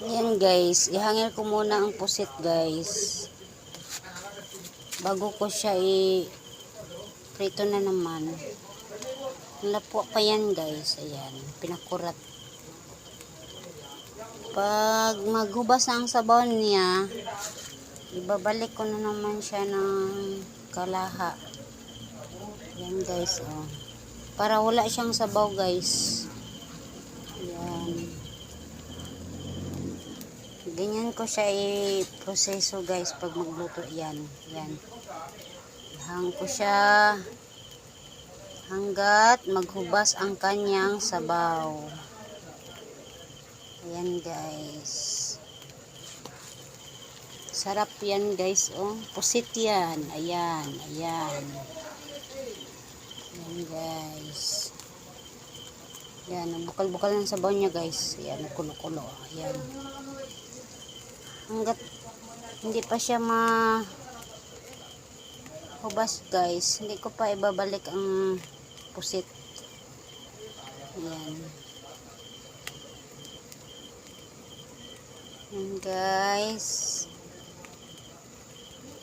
Ayan guys, ihangil ko muna ang pusit guys. Bago ko siya prito na naman. Lapo pa yan guys. Ayan, pinakurat. Pag maghubas na ang sabaw niya, ibabalik ko na naman siya ng kalaha. Ayan guys, oh. Para wala siyang sabaw guys. Ayan. Ganyan ko siya i-proseso guys pag magluto yan. Yan. Ihang ko siya hanggat maghubas ang kanyang sabaw. Ayan guys. Sarap yan guys. Oh. Pusit yan. Ayan. Ayan. Ayan guys. Ayan. Bukal-bukal ng sabaw niya guys. Ayan. Kulo-kulo. Ayan. Hanggat hindi pa siya hubas guys, hindi ko pa ibabalik ang pusit. Ayan. Ayan guys.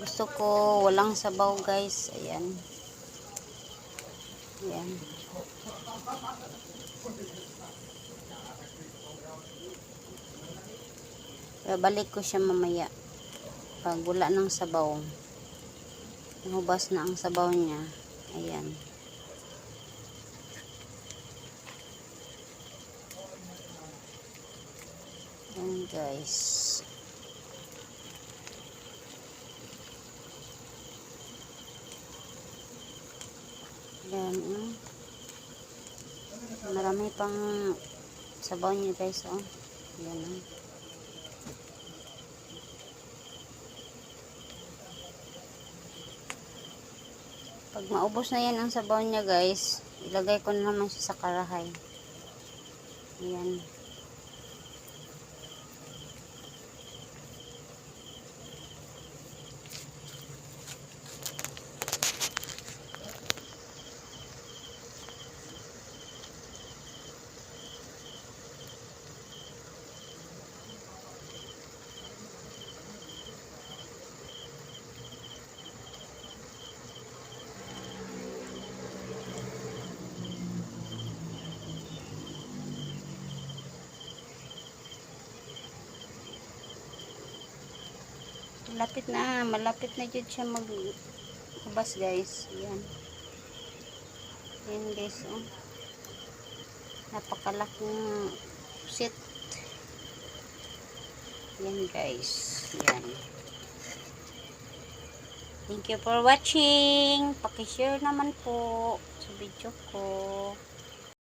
Gusto ko walang sabaw guys. Ayan. Ayan. Babalik ko siya mamaya pag wala ng sabaw. Hubas na ang sabaw niya. Ayan. Ayan guys. Ayan. Marami pang sabaw niya guys. Oh. Ayan. Pag maubos na yan ang sabaw niya guys, ilagay ko na naman siya sa karahay. Ayan. Malapit na dyan siya maghubas guys. Ayan. Ayan guys, oh. Napakalaking pusit. Ayan guys. Ayan. Thank you for watching. Pakishare naman po sa video ko.